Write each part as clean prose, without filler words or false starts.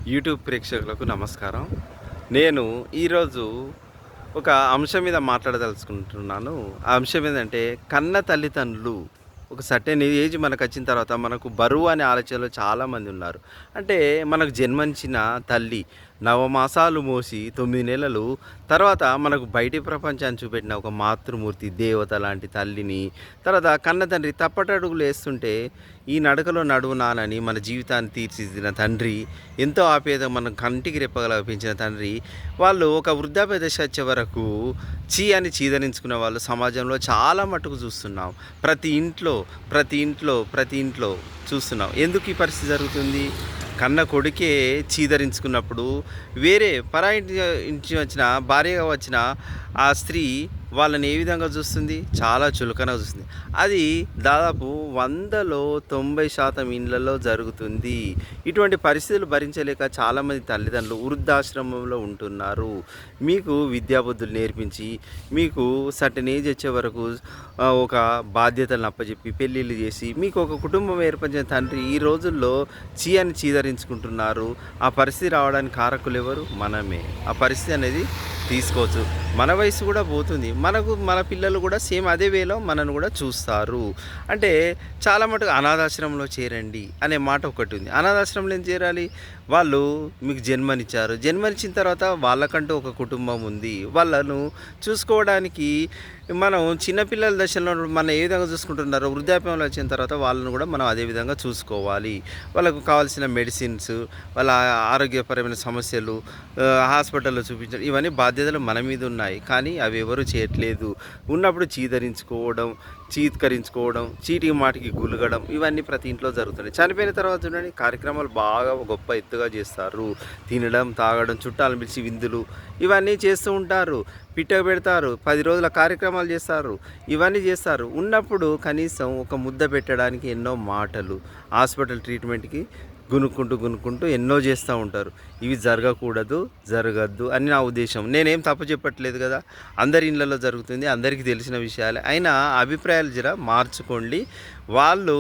YouTube ప్రేక్షకులకు నమస్కారం. నేను ఈరోజు ఒక అంశం మీద మాట్లాడదలుచుకుంటున్నాను. ఆ అంశం ఏందంటే కన్న తల్లిదండ్రులు ఒక సర్టెన్ ఏజ్ మనకొచ్చిన తర్వాత మనకు బరువు అనే ఆలోచనలో చాలామంది ఉన్నారు. అంటే మనకు జన్మనిచ్చిన తల్లి నవమాసాలు మోసి 9 నెలలు తర్వాత మనకు బయటి ప్రపంచాన్ని చూపెట్టిన ఒక మాతృమూర్తి దేవత లాంటి తల్లిని, తర్వాత కన్న తండ్రి తప్పటడుగులు వేస్తుంటే ఈ నడకలో నడువు నానని మన జీవితాన్ని తీర్చిదిద్దిన తండ్రి, ఎంతో ఆప్యాయత మన కంటికి రెప్పగల పెంచిన తండ్రి, వాళ్ళు ఒక వృద్ధాప్య దశ వచ్చే వరకు అని చీదరించుకునే వాళ్ళు సమాజంలో చాలా మట్టుకు చూస్తున్నాం. ప్రతి ఇంట్లో చూస్తున్నాం. ఎందుకు ఈ పరిస్థితి జరుగుతుంది? కన్న కొడుకే చీదరించుకున్నప్పుడు వేరే పరాయి ఇంటి వచ్చిన భార్యగా వచ్చిన ఆ స్త్రీ వాళ్ళని ఏ విధంగా చూస్తుంది? చాలా చులకనగా చూస్తుంది. అది దాదాపు 100లో 90% ఇండ్లలో జరుగుతుంది. ఇటువంటి పరిస్థితులు భరించలేక చాలామంది తల్లిదండ్రులు వృద్ధాశ్రమంలో ఉంటున్నారు. మీకు విద్యాబుద్ధులు నేర్పించి మీకు సర్టెన్ ఏజ్ వచ్చే వరకు ఒక బాధ్యతలను అప్పచెప్పి పెళ్ళిళ్ళు చేసి మీకు ఒక కుటుంబం ఏర్పరిచిన తండ్రి ఈ రోజుల్లో అని చీదరించుకుంటున్నారు. ఆ పరిస్థితి రావడానికి కారకులు ఎవరు? మనమే. ఆ పరిస్థితి అనేది తీసుకోవచ్చు. మన వయసు కూడా పోతుంది. మన పిల్లలు కూడా సేమ్ అదే వేలో మనను కూడా చూస్తారు. అంటే చాలా మటుకు అనాథాశ్రమంలో చేరండి అనే మాట ఒకటి ఉంది. అనాథాశ్రమంలో ఏం చేరాలి? వాళ్ళు మీకు జన్మనిచ్చారు. జన్మనిచ్చిన తర్వాత వాళ్ళకంటూ ఒక కుటుంబం ఉంది. వాళ్ళను చూసుకోవడానికి మనం చిన్నపిల్లల దశలో మనం ఏ విధంగా చూసుకుంటున్నారో వృద్ధాప్యంలో వచ్చిన తర్వాత వాళ్ళను కూడా మనం అదే విధంగా చూసుకోవాలి. వాళ్ళకు కావాల్సిన మెడిసిన్స్, వాళ్ళ ఆరోగ్యపరమైన సమస్యలు హాస్పిటల్లో చూపించడం, ఇవన్నీ బాధ్యతలు మన మీద ఉన్నాయి. కానీ అవి ఎవరు చేయట్లేదు. ఉన్నప్పుడు చీత్కరించుకోవడం, చీటికి మాటికి గులగడం, ఇవన్నీ ప్రతి ఇంట్లో జరుగుతున్నాయి. చనిపోయిన తర్వాత చూడండి కార్యక్రమాలు బాగా గొప్ప ఎత్తుగా చేస్తారు. తినడం, తాగడం, చుట్టాలను పిలిచి విందులు ఇవన్నీ చేస్తూ ఉంటారు. పిట్ట పెడతారు, 10 రోజుల కార్యక్రమాలు చేస్తారు, ఇవన్నీ చేస్తారు. ఉన్నప్పుడు కనీసం ఒక ముద్ద పెట్టడానికి ఎన్నో మాటలు, హాస్పిటల్ ట్రీట్మెంట్కి గునుక్కుంటూ ఎన్నో చేస్తూ ఉంటారు. ఇవి జరగద్దు అని నా ఉద్దేశం. నేనేం తప్పు చెప్పట్లేదు కదా, అందరి ఇళ్ళలో జరుగుతుంది, అందరికీ తెలిసిన విషయాలే. అయినా అభిప్రాయాలు జర మార్చుకోండి. వాళ్ళు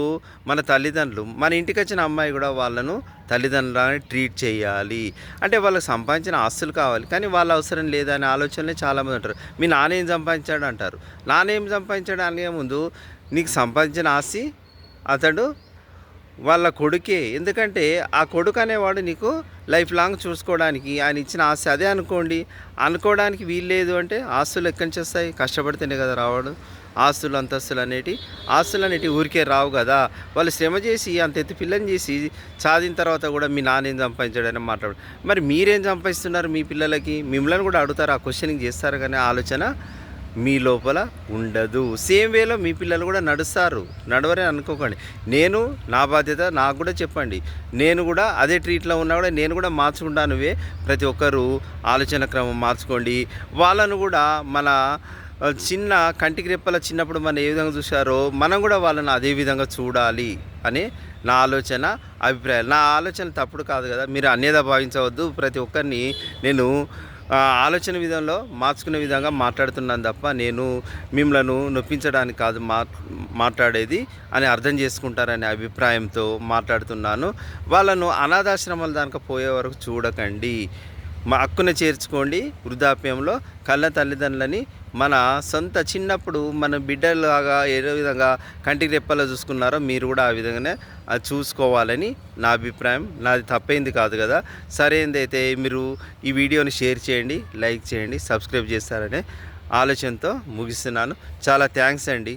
మన తల్లిదండ్రులు, మన ఇంటికి వచ్చిన అమ్మాయి కూడా వాళ్ళను తల్లిదండ్రులని ట్రీట్ చేయాలి. అంటే వాళ్ళకి సంపాదించిన ఆస్తులు కావాలి, కానీ వాళ్ళ అవసరం లేదనే ఆలోచనలే చాలామంది ఉంటారు. మీ నాన్న ఏం సంపాదించాడు అంటారు. నాన్న ఏం సంపాదించాడు అనే ముందు నీకు సంపాదించిన ఆస్తి అతడు వాళ్ళ కొడుకే. ఎందుకంటే ఆ కొడుకు అనేవాడు నీకు లైఫ్ లాంగ్ చూసుకోవడానికి ఆయన ఇచ్చిన ఆస్తి అదే అనుకోవడానికి వీలు లేదు. అంటే ఆస్తులు ఎక్కడి నుంచి వస్తాయి? కష్టపడితేనే కదా రావడం. ఆస్తులు అనేటివి ఊరికే రావు కదా. వాళ్ళు శ్రమ చేసి అంత ఎత్తు పిల్లని చేసి చాదిన తర్వాత కూడా మీ నాన్న ఏం సంపాదించాడని మాట్లాడు. మరి మీరేం సంపాదిస్తున్నారు మీ పిల్లలకి? మిమ్మల్ని కూడా అడుగుతారు, ఆ క్వశ్చనింగ్ చేస్తారు, కానీ ఆలోచన మీ లోపల ఉండదు. సేమ్ వేలో మీ పిల్లలు కూడా నడవరని అనుకోకండి. నా బాధ్యత నాకు కూడా చెప్పండి. నేను కూడా అదే ట్రీట్లో ఉన్నా కూడా నేను కూడా మార్చుకుంటానువే. ప్రతి ఒక్కరూ ఆలోచన క్రమం మార్చుకోండి. వాళ్ళను కూడా మన చిన్న కంటికి రెప్పల చిన్నప్పుడు మనం ఏ విధంగా చూశారో మనం కూడా వాళ్ళని అదే విధంగా చూడాలి అని నా అభిప్రాయాలు. నా ఆలోచన తప్పుడు కాదు కదా, మీరు అన్యదా భావించవద్దు. ప్రతి ఒక్కరిని నేను ఆలోచన విధంలో మార్చుకునే విధంగా మాట్లాడుతున్నాను తప్ప నేను మిమ్మల్ని నొప్పించడానికి కాదు మాట్లాడేది అని అర్థం చేసుకుంటారనే అభిప్రాయంతో మాట్లాడుతున్నాను. వాళ్ళను అనాథాశ్రమాల దానికి పోయే వరకు చూడకండి. మా హక్కున చేర్చుకోండి. వృద్ధాప్యంలో కళ్ళ తల్లిదండ్రులని మన సొంత చిన్నప్పుడు మన బిడ్డలాగా ఏ విధంగా కంటికి రెప్పలో చూసుకున్నారో మీరు కూడా ఆ విధంగానే అది చూసుకోవాలని నా అభిప్రాయం. నాది తప్పైంది కాదు కదా. సరైనది అయితే మీరు ఈ వీడియోని షేర్ చేయండి, లైక్ చేయండి, సబ్స్క్రైబ్ చేస్తారనే ఆలోచనతో ముగిస్తున్నాను. చాలా థ్యాంక్స్ అండి.